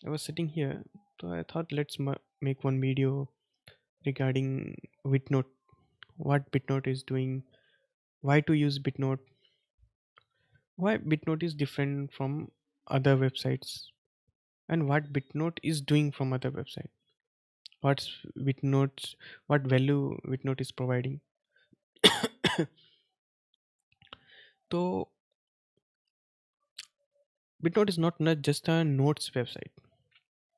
I was sitting here, so I thought let's make one video regarding Bitnote, what Bitnote is doing, why to use Bitnote, why Bitnote is different from other websites, and what Bitnote is doing from other websites. What's Bitnote's what value Bitnote is providing. So Bitnote is not just a notes website.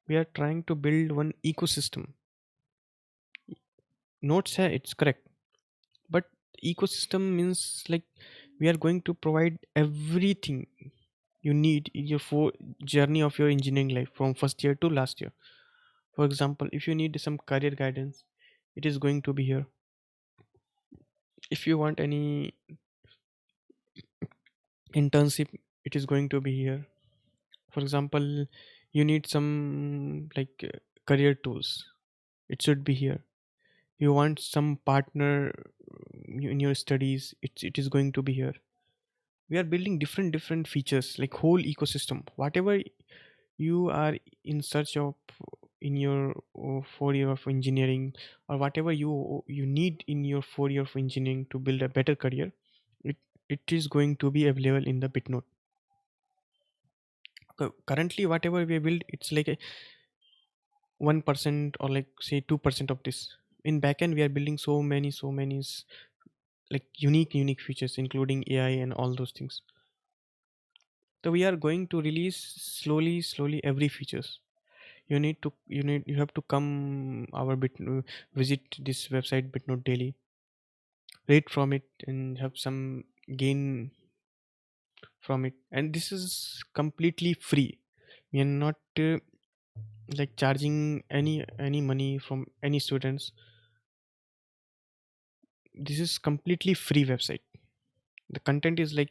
We are trying to build one ecosystem. Notes hai, it's correct, but ecosystem means like we are going to provide everything you need in your journey of your engineering life from first year to last year. For example, if you need some career guidance, it is going to be here. If you want any internship, it is going to be here. For example, you need some career tools, it should be here. You want some partner in your studies, it is going to be here. We are building different features, like whole ecosystem. Whatever you are in search of in your 4 year of engineering, or whatever you need in your 4 year of engineering to build a better career, it it is going to be available in the Bitnote. Currently whatever we build, it's like a 1% or like say 2% of this. In backend we are building like unique features, including AI and all those things. So we are going to release slowly every features. You have to come our visit this website Bitnote daily, read from it and have some gain from it. And this is completely free. We are not like charging any money from any students. This is completely free website. The content is like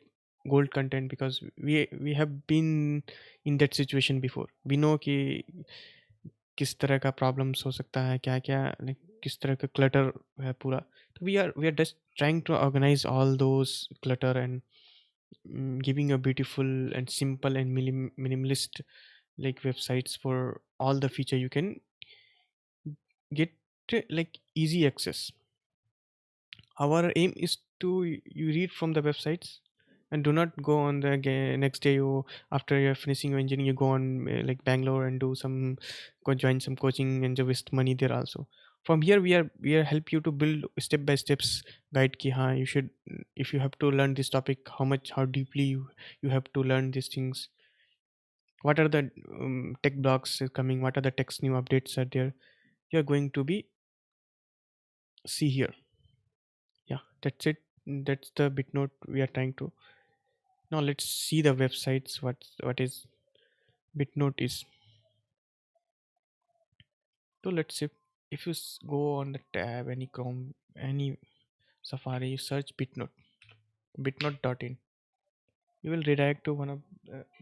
gold content, because we have been in that situation before. We know कि किस तरह का problems हो सकता है, क्या क्या like किस तरह का क्लटर है पूरा. तो we are just trying to organize all those clutter and giving a beautiful and simple and minimalist like websites for all the feature you can get, like easy access. Our aim is to you read from the websites and do not go on the next day. You, after you're finishing your engineering, you go on like Bangalore and do some go join some coaching and just waste money there also. From here we are help you to build step by steps guide ki हाँ you should, if you have to learn this topic, how deeply you have to learn these things. What are the tech blogs coming, what are the text new updates are there, you are going to be see here. Yeah, that's it. That's the Bitnote we are trying to. Now let's see the websites. What is Bitnote is. So let's see. If you go on the tab, any Chrome, any Safari, you search Bitnote, bitnote.in. You will redirect to one of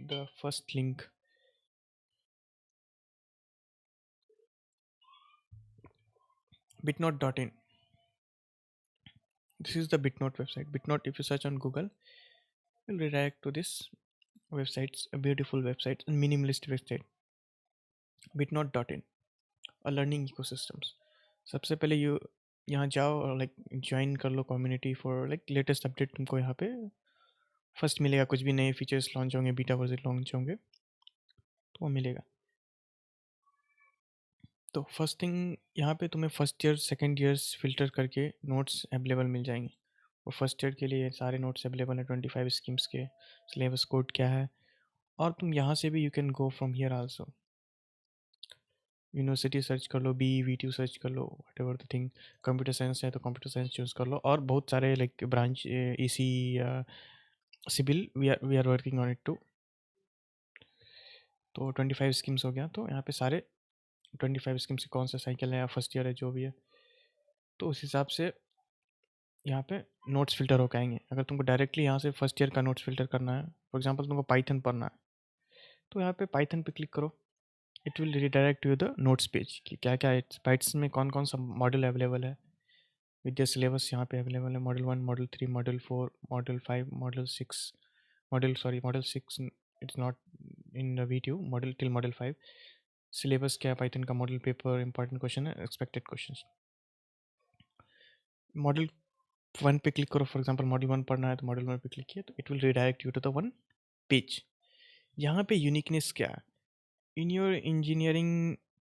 the first link, bitnote.in. This is the Bitnote website. Bitnote, if you search on Google, will redirect to this website, a beautiful website, a minimalist website, bitnote.in. A learning ecosystems. सबसे पहले you यहाँ जाओ और like join कर लो community for like latest update. तुमको यहाँ पे फर्स्ट मिलेगा, कुछ भी नए फीचर्स लॉन्च होंगे, बीटा वर्जन लॉन्च होंगे तो वो मिलेगा. तो फर्स्ट थिंग यहाँ पे तुम्हें first year second years filter करके नोट्स अवेलेबल मिल जाएंगे. और फर्स्ट ईयर के लिए सारे नोट्स अवेलेबल हैं 25 स्कीम्स के. सिलेबस कोड क्या है, और तुम यहाँ से भी you can go from here also. University search कर लो, BE VTU सर्च कर लो, whatever the thing. Computer science है तो कंप्यूटर साइंस चूज़ कर लो. और बहुत सारे लाइक ब्रांच EC या civil we are working on it too. तो 25 स्कीम्स हो गया. तो यहाँ पे सारे 25 स्कीम्स कौन सा साइकिल है या फर्स्ट ईयर है जो भी है, तो उस हिसाब से यहाँ पे नोट्स फिल्टर होकर आएंगे. अगर तुमको डायरेक्टली यहाँ से फर्स्ट ईयर का नोट्स फिल्टर करना है, फॉर एग्जांपल तुमको पाइथन पढ़ना है, तो यहाँ पे पाइथन पे क्लिक करो. It will redirect you the notes page कि क्या क्या पाइथन में कौन कौन सा मॉडल अवेलेबल है. विद्या सिलेबस यहाँ पे अवेलेबल है. Model 1, model 3, model 4, model 5, model 6 it's not in the video. Model till model 5. Syllabus क्या है पाइथन का, मॉडल पेपर, इंपॉर्टेंट क्वेश्चन है, एक्सपेक्टेड क्वेश्चन। मॉडल 1 पे क्लिक करो, फॉर एग्जांपल मॉडल 1 पढ़ना है तो मॉडल 1 पे क्लिक किया तो it will redirect you to the one page. यहाँ पे यूनिकनेस क्या है, इन योर इंजीनियरिंग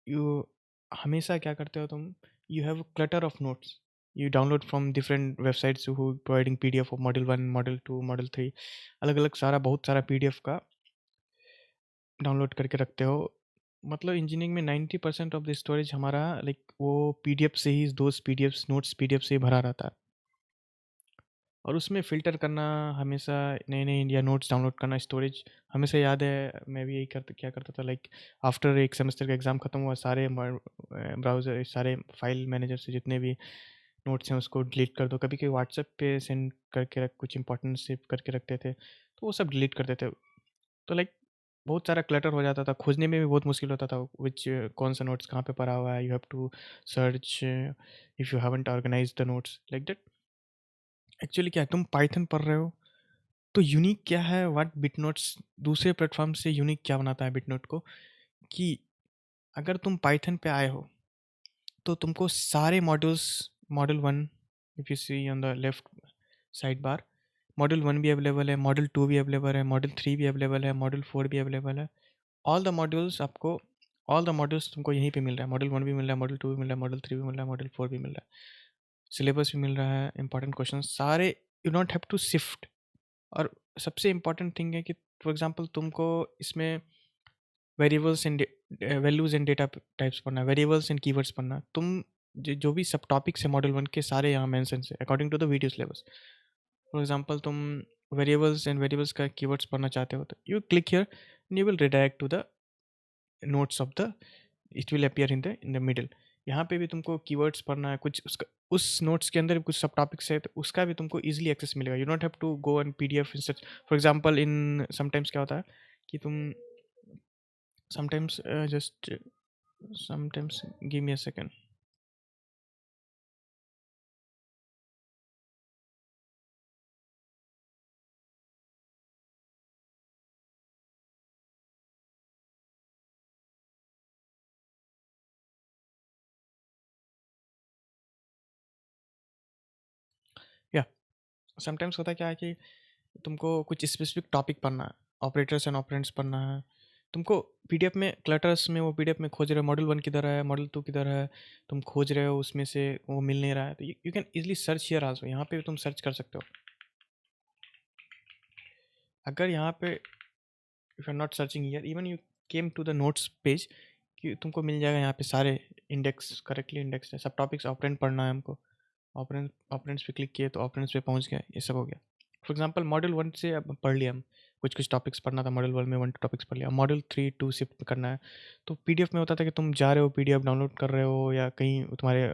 यू हमेशा क्या करते हो तुम, you have clutter of notes, you download from different websites who providing PDF of model 1, model 2, model 3, अलग अलग सारा बहुत सारा पीडीएफ का डाउनलोड करके रखते हो। मतलब इंजीनियरिंग में 90% ऑफ द स्टोरेज हमारा लाइक वो पीडीएफ से ही, दोस्त पीडीएफ नोट्स पीडीएफ से ही भरा रहता है, और उसमें फ़िल्टर करना हमेशा, नए नए या नोट्स डाउनलोड करना, स्टोरेज हमेशा याद है। मैं भी यही क्या करता था, लाइक आफ्टर एक सेमेस्टर का एग्ज़ाम ख़त्म हुआ, सारे ब्राउज़र, सारे फाइल मैनेजर से जितने भी नोट्स हैं उसको डिलीट कर दो। कभी कभी व्हाट्सएप पे सेंड करके रख, कुछ इंपॉर्टेंट सेव करके रखते थे तो वो सब डिलीट कर देते। तो लाइक बहुत सारा क्लटर हो जाता था, खोजने में भी बहुत मुश्किल होता था विच कौन सा नोट्स कहाँ पे पड़ा हुआ है। You have to search if you haven't organise the notes like that. Actually क्या है, तुम पाइथन पढ़ रहे हो तो यूनिक क्या है, व्हाट बिटनोट्स दूसरे प्लेटफॉर्म से यूनिक क्या बनाता है बिटनोट को, कि अगर तुम पाइथन पे आए हो तो तुमको सारे modules, module 1 if you see on the left side bar, module 1 भी अवेलेबल है, मॉड्यूल 2 भी अवेलेबल है, मॉड्यूल 3 भी अवेलेबल है, मॉड्यूल 4 भी अवेलेबल है। ऑल द मॉड्यूल्स आपको, ऑल द मॉड्यूल्स तुमको यहीं पे मिल रहा है। मॉड्यूल 1 भी मिल रहा है, मॉड्यूल 2 भी मिल रहा है, मॉड्यूल 3 भी मिल रहा है, मॉड्यूल 4 भी मिल रहा है, सिलेबस भी मिल रहा है, इंपॉर्टेंट क्वेश्चन सारे। You don't have to shift. और सबसे इम्पॉर्टेंट थिंग है कि फॉर एग्जांपल तुमको इसमें variables and values and data types पढ़ना, वेरिएबल्स एंड कीवर्ड्स पढ़ना, तुम जो भी सब टॉपिक्स है मॉडल 1 के सारे यहाँ मेंशन है according to the video syllabus. For example तुम वेरिएबल्स का कीवर्ड्स पढ़ना चाहते हो तो you click here and you will redirect to the notes of the, it will appear in the middle. यहाँ पे भी तुमको कीवर्ड्स पढ़ना है कुछ, उसका उस नोट्स के अंदर कुछ सब टॉपिक्स है तो उसका भी तुमको इजीली एक्सेस मिलेगा। You don't have to go and PDF instead. For example in sometimes क्या होता है कि तुम sometimes just sometimes give me a second. या समटाइम्स होता क्या है कि तुमको कुछ स्पेसिफिक टॉपिक पढ़ना है, ऑपरेटर्स एंड ऑपरेंड्स पढ़ना है, तुमको पीडीएफ में क्लटर्स में, वो पीडीएफ में खोज रहे हो मॉडल 1 किधर है, मॉडल 2 किधर है, तुम खोज रहे हो उसमें से वो मिल नहीं रहा है तो you can easily search here also. यहाँ पे भी तुम सर्च कर सकते हो। अगर यहाँ पे if you are not searching here, even you came to the notes page, कि तुमको मिल जाएगा यहाँ पे सारे इंडेक्स, करेक्टली इंडेक्स है सब टॉपिक्स। ऑपरेंड पढ़ना है हमको, ऑपरेंड्स पे क्लिक किए तो ऑपरेंड्स पे पहुँच गए, ये सब हो गया। फॉर एग्जांपल मॉडल 1 से अब पढ़ लिया हम, कुछ कुछ टॉपिक्स पढ़ना था मॉडल 1 में, 1 2 टॉपिक्स पढ़ लिया। मॉडल 3 2 शिफ्ट करना है तो पीडीएफ में होता था कि तुम जा रहे हो पीडीएफ डाउनलोड कर रहे हो या कहीं तुम्हारे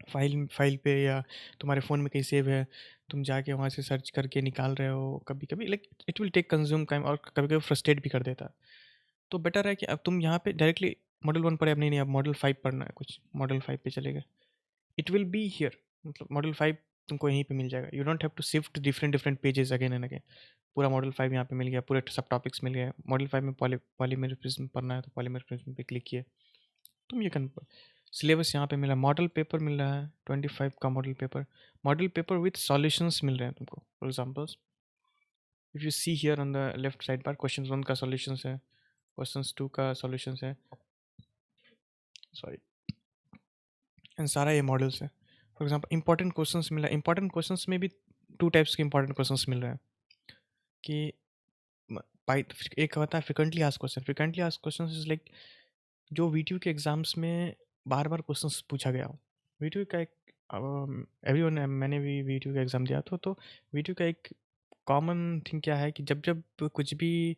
फाइल पे या तुम्हारे फ़ोन में कहीं सेव है, तुम जाके वहाँ से सर्च करके निकाल रहे हो। कभी कभी like it will take consume time और कभी कभी फ्रस्ट्रेट भी कर देता है। तो बेटर है कि अब तुम यहाँ पे डायरेक्टली मॉडल 1 पढ़े, अब नहीं नहीं अब मॉडल 5 पढ़ना है, कुछ मॉडल 5 पे चले गए, इट विल बी हियर। मतलब मॉडल 5 तुमको यहीं पे मिल जाएगा। You don't have to shift different different pages again and again. पूरा मॉडल 5 यहाँ पे मिल गया, पूरे सब टॉपिक्स मिल गए। मॉडल 5 में पॉलीमर्फिज्म पढ़ना है तो पॉलीमर्फिज्म पे क्लिक किए, तुम ये कैन। सिलेबस यहाँ पे मिला, मॉडल पेपर मिल रहा है 25 का model paper, model paper with solutions मिल रहे हैं तुमको। For examples if you see here on the left side पर, क्वेश्चन 1 का सॉल्यूशंस है, क्वेश्चन 2 का सॉल्यूशंस है, सॉरी, एंड सारा ये मॉडल्स है। फॉर एग्जांपल इंपॉर्टेंट क्वेश्चंस मिला, इंपॉर्टेंट क्वेश्चंस में भी 2 टाइप्स के इंपॉर्टेंट क्वेश्चंस मिल रहे हैं कि पाई एक होता है frequently asked question. Frequently asked question is like जो वीटू के एग्जाम्स में बार बार क्वेश्चंस पूछा गया हो। वीटू का एक एवरीवन, मैंने भी वीटू का एग्ज़ाम दिया था तो वीटू का एक कॉमन थिंग क्या है कि जब जब कुछ भी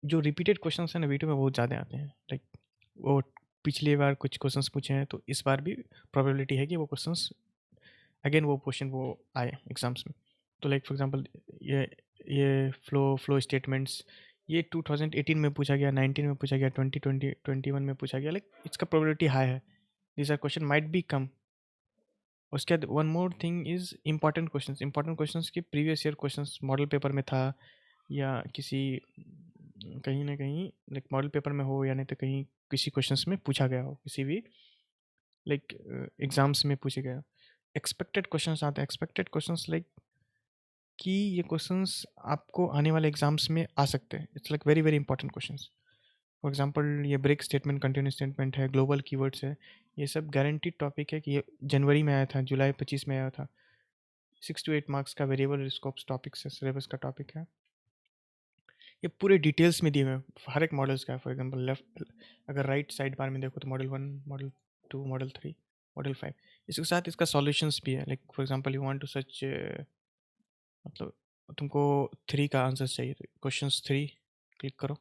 जो रिपीटेड क्वेश्चंस हैं ना वीटू में बहुत ज़्यादा आते हैं। लाइक वो पिछली बार कुछ क्वेश्चंस पूछे हैं तो इस बार भी प्रोबेबिलिटी है कि वो क्वेश्चंस अगेन वो क्वेश्चन वो आए एग्जाम्स में। तो लाइक फॉर एग्जांपल ये ये फ्लो स्टेटमेंट्स, ये 2018 में पूछा गया, 19 में पूछा गया, 2020 21 में पूछा गया, लाइक इसका प्रोबेबिलिटी हाई है। This are question might be come. उसके बाद one more thing is important questions. Important questions की previous year questions model paper में था या किसी कहीं ना कहीं लाइक मॉडल पेपर में हो या नहीं तो कहीं किसी क्वेश्चंस में पूछा गया हो, किसी भी लाइक एग्जाम्स में पूछे गए हो। एक्सपेक्टेड क्वेश्चंस आते हैं, एक्सपेक्टेड क्वेश्चंस लाइक कि ये क्वेश्चंस आपको आने वाले एग्जाम्स में आ सकते हैं। It's like very very important questions. For example ये ब्रेक स्टेटमेंट, कंटिन्यूस स्टेटमेंट है, ग्लोबल कीवर्ड्स है, ये सब गारंटीड टॉपिक है कि ये जनवरी में आया था, जुलाई 25 में आया था। 6 to 8 मार्क्स का वेरिएबल स्कोप्स टॉपिक से सिलेबस का टॉपिक है। ये पूरे डिटेल्स में दिए हुए हैं हर एक मॉडल्स का। फॉर एग्जांपल लेफ्ट अगर राइट साइड बार में देखो तो मॉडल 1, मॉडल 2, मॉडल 3, मॉडल 5, इसके साथ इसका सॉल्यूशंस भी है। Like for example you want to search, मतलब तुमको 3 का आंसर चाहिए तो क्वेश्चन 3 क्लिक करो,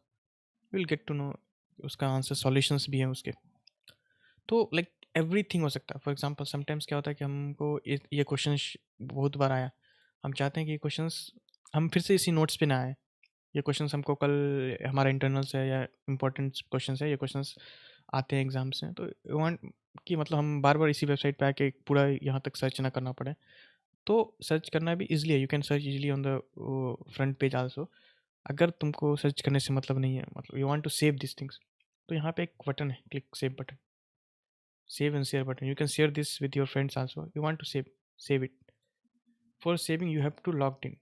विल गेट टू नो उसका आंसर, सॉल्यूशंस भी हैं उसके। तो लाइक एवरीथिंग हो सकता है। फॉर एग्जांपल समटाइम्स क्या होता है कि हमको ये क्वेश्चन बहुत बार आया, हम चाहते हैं कि ये क्वेश्चंस हम फिर से इसी नोट्स पे ना आए, ये क्वेश्चंस हमको कल हमारा इंटरनल्स है या इंपॉर्टेंट क्वेश्चंस है, ये क्वेश्चंस आते हैं एग्जाम्स में, तो वांट कि मतलब हम बार बार इसी वेबसाइट पे आके पूरा यहाँ तक सर्च ना करना पड़े। तो सर्च करना भी इजली है, you can search easily on the front page also. अगर तुमको सर्च करने से मतलब नहीं है, मतलब you want to save this things, तो यहाँ पे एक बटन है, click save button, save and share button. You can share this with your friends also. You want to save it. For saving you have to logged in.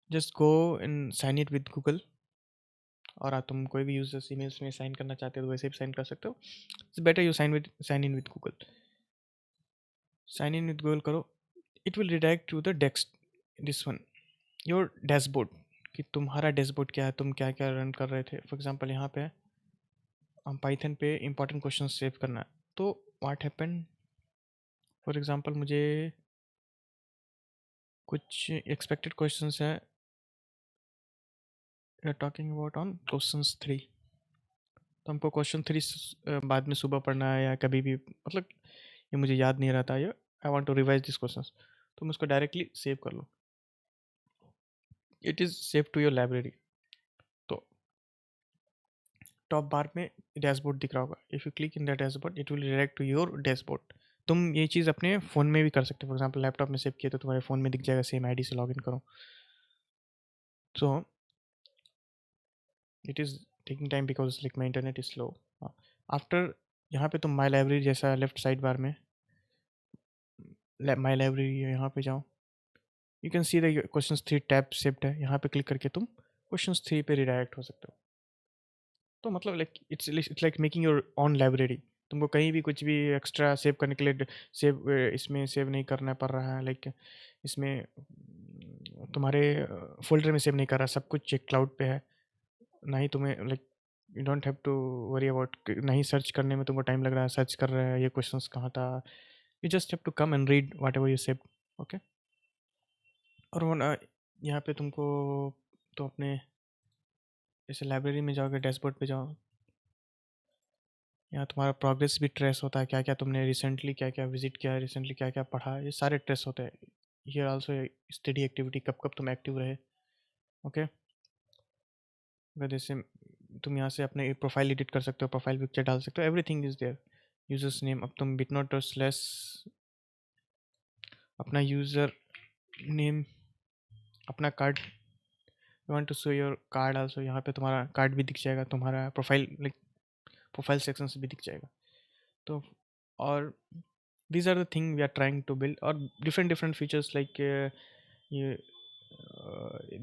Just go and sign it with Google. और तुम कोई भी users emails में sign करना चाहते हो तो वैसे भी साइन कर सकते हो। It's better you sign in with Google. Sign in with Google करो, it will redirect to the desk, this one, your dashboard, कि तुम्हारा डैशबोर्ड क्या है, तुम क्या क्या रन कर रहे थे। फॉर एग्जांपल यहाँ पे हम पाइथन पे इंपॉर्टेंट क्वेश्चन सेव करना है, तो व्हाट हैपन, फॉर एग्जांपल मुझे कुछ एक्सपेक्टेड क्वेश्चंस है, we are talking about on questions 3, तो हमको क्वेश्चन 3 बाद में सुबह पढ़ना है या कभी भी, मतलब ये मुझे याद नहीं रहता, ये I want to revise this questions, तो तुम उसको डायरेक्टली सेव कर लो, it is save to your library. तो टॉप बार में डैशबोर्ड दिख रहा होगा, if you click in the dashboard it will direct to your dashboard. तुम ये चीज़ अपने फ़ोन में भी कर सकते हो। फॉर एग्जाम्पल लैपटॉप में सेव किया तो तुम्हारे फ़ोन में दिख जाएगा, सेम आईडी से लॉगिन करो। So it is taking time because like my internet is slow. After यहाँ पे तुम माई लाइब्रेरी जैसा लेफ्ट साइड बार में माई लाइब्रेरी यहाँ पे जाओ, you can see the question 3 tab saved है, यहाँ पे क्लिक करके तुम क्वेश्चन 3 पे रिडायरेक्ट हो सकते हो। तो मतलब like it's like making your on library. तुमको कहीं भी कुछ भी एक्स्ट्रा सेव करने के लिए सेव इसमें सेव नहीं करना पड़ रहा है, लाइक इसमें तुम्हारे फोल्डर में सेव नहीं कर रहा, सब कुछ एक क्लाउड पे है। ना ही तुम्हें like you don't have to worry about, नहीं सर्च करने में तुमको टाइम लग रहा है, सर्च कर रहे हैं ये क्वेश्चंस कहाँ था, you just have to come and read whatever you save. Okay. और वो यहाँ पे तुमको तो अपने जैसे लाइब्रेरी में जाओगे, डैशबोर्ड पे जाओ, यहाँ तुम्हारा प्रोग्रेस भी ट्रेस होता है, क्या क्या तुमने रिसेंटली क्या क्या विजिट किया है, रिसेंटली क्या क्या पढ़ा, ये सारे ट्रेस होते हैं। हियर आल्सो स्टडी एक्टिविटी, कब कब तुम एक्टिव रहे। ओके। अगर जैसे तुम यहाँ से अपने प्रोफाइल एडिट कर सकते हो, प्रोफाइल पिक्चर डाल सकते हो, everything is there. Users name, अब तुम बिटनोट स्लैश अपना यूज़र नेम, अपना card, you want to show your card also, यहाँ पे तुम्हारा कार्ड भी दिख जाएगा, तुम्हारा प्रोफाइल लाइक प्रोफाइल सेक्शन से भी दिख जाएगा। तो और these are the thing we are trying to build, or different different features like ये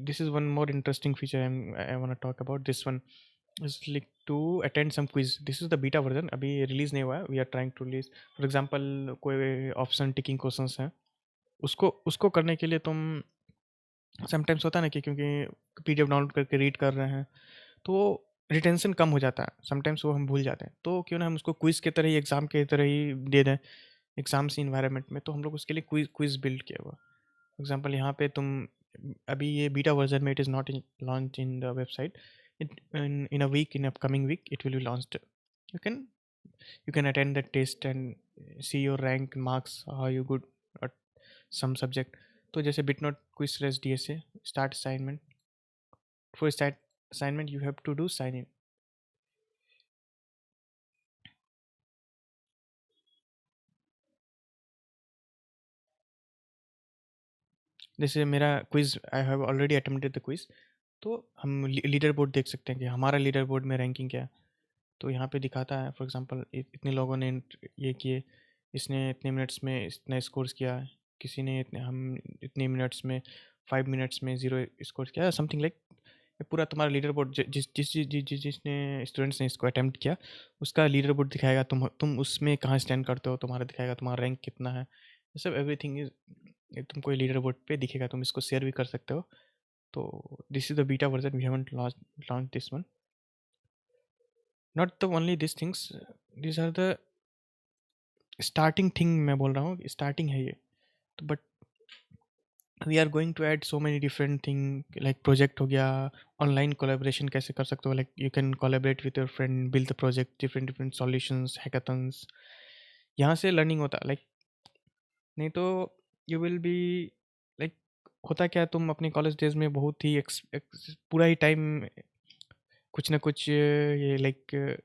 this is one more interesting feature I want to talk about. This one is like to attend some quiz. This is the beta version, अभी release नहीं हुआ है, we are trying to release. For example कोई option ticking questions हैं, उसको उसको करने के लिए तुम समटाइम्स होता है ना कि क्योंकि पीडीएफ डाउनलोड करके रीड कर रहे हैं तो रिटेंशन कम हो जाता है, समटाइम्स वो हम भूल जाते हैं, तो क्यों ना हम उसको क्विज की तरह ही, एग्जाम की तरह ही दे दें एग्जाम्स इन्वायरमेंट में। तो हम लोग उसके लिए क्विज क्विज बिल्ड किया हुआ। फॉर एग्जांपल यहाँ पे तुम अभी ये बीटा वर्जन में, it is not in launch in the website, it in a week, in upcoming week it will be launched. You can you can attend the test and see your rank marks, how you good at some subject। तो जैसे bitnot quiz slash dsa start assignment, for start assignment you have to do sign in। जैसे मेरा quiz, I have already attempted the quiz, तो हम leader board देख सकते हैं कि हमारा लीडर बोर्ड में रैंकिंग क्या है। तो यहाँ पे दिखाता है फॉर एग्जांपल इतने लोगों ने ये किए, इसने इतने मिनट्स में इतना स्कोर्स किया, किसी ने इतने मिनट्स में 5 मिनट्स में 0 स्कोर किया, समथिंग लाइक। ये पूरा तुम्हारा लीडर बोर्ड जिसने स्टूडेंट्स ने इसको अटेम्प्ट किया उसका लीडर बोर्ड दिखाएगा। तुम उसमें कहाँ स्टैंड करते हो, तुम्हारा दिखाएगा तुम्हारा रैंक कितना है, ये सब एवरीथिंग इज तुमको लीडर बोर्ड पे दिखेगा। तुम इसको शेयर भी कर सकते हो। तो this is the beta version, we haven't launch this one. Not the only this things, this are the starting thing. मैं बोल रहा हूँ स्टार्टिंग है ये। तो but we are going to add so many different thing, like project हो गया, online collaboration कैसे कर सकते हो, like you can collaborate with your friend, build the project, different different solutions, hackathons. यहाँ से लर्निंग होता है। लाइक नहीं तो यू विल बी लाइक, होता क्या, तुम अपने कॉलेज डेज में बहुत ही पूरा ही टाइम कुछ ना कुछ ये लाइक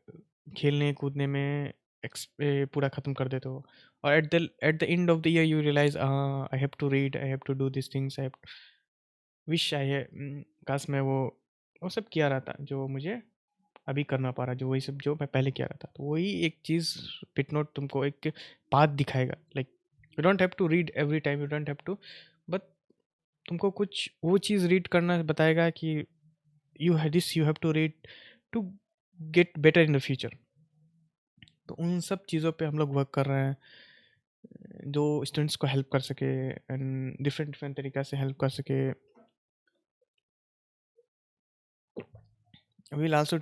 खेलने कूदने में पूरा ख़त्म कर देते हो। और at the end of the year you realise I have to read, I have to do this things, I have wish I है काश मैं वो सब किया रहता जो मुझे अभी करना पा रहा, जो वही सब जो मैं पहले किया रहता। तो वही एक चीज़ पिट नोट तुमको एक पाथ दिखाएगा। Like you don't have to read every time, you don't have to, but तुमको कुछ वो चीज़ रीड करना बताएगा कि you have to read to get better in the future. तो उन सब चीज़ों पे हम लोग वर्क कर रहे हैं जो स्टूडेंट्स को हेल्प कर सके एंड डिफरेंट डिफरेंट तरीक़ा से हेल्प कर सके। We'll also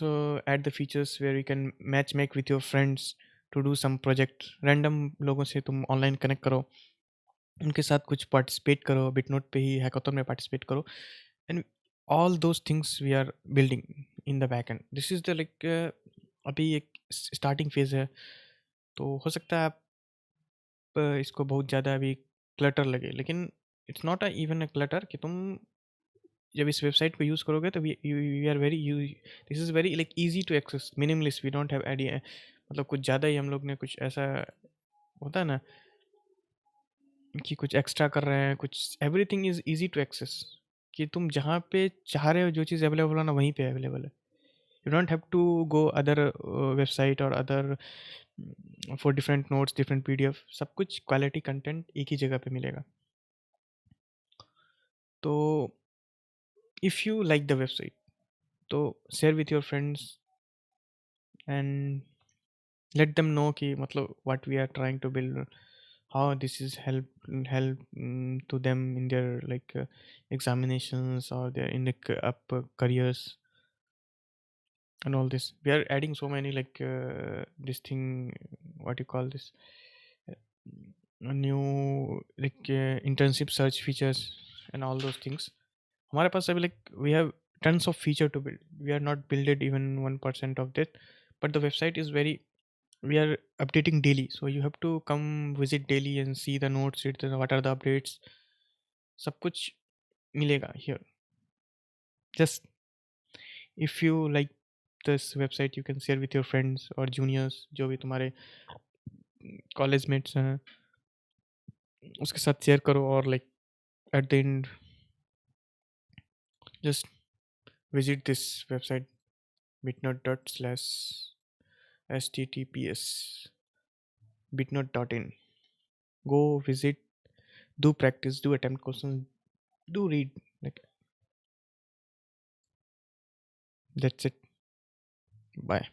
so add the features where you can match make with your friends to do some project। random लोगों से तुम ऑनलाइन कनेक्ट करो, उनके साथ कुछ पार्टिसिपेट करो, बिटनोट पे ही हैकाथॉन में पार्टिसिपेट करो, and all those things we are building in the back end. This is the like अभी एक स्टार्टिंग फेज है। तो हो सकता है आप इसको बहुत ज़्यादा अभी क्लटर लगे, लेकिन it's not even a clutter कि तुम जब इस वेबसाइट को यूज़ करोगे तो we are very this is very like easy to access, minimalist, we don't have idea. मतलब कुछ ज़्यादा ही हम लोग ने कुछ ऐसा होता है ना कि कुछ एक्स्ट्रा कर रहे हैं, कुछ everything is easy to access, कि तुम जहाँ पे चाह रहे हो जो चीज़ अवेलेबल होना वहीं पे अवेलेबल है। You don't have to go other website और other for different notes, different PDF. सब कुछ क्वालिटी कंटेंट एक ही जगह पे मिलेगा। तो if you like the website तो share with your friends and let them know कि मतलब what we are trying to build, how this is help to them in their like examinations or their in the up careers and all this. We are adding so many like this thing, what you call this, uh, a new like internship search features and all those things। हमारे पास अभी like we have tons of feature to build, we are not builded even 1% of that, but the website is very, we are updating daily, so you have to come visit daily and see the notes, what are the updates, सब कुछ मिलेगा here। Just if you like this website you can share with your friends or juniors, जो भी तुम्हारे college mates हैं उसके साथ share करो। और like at the end just visit this website bitnode.slash/https bitnode.in, go visit, do practice, do attempt questions, do read, like that's it, bye।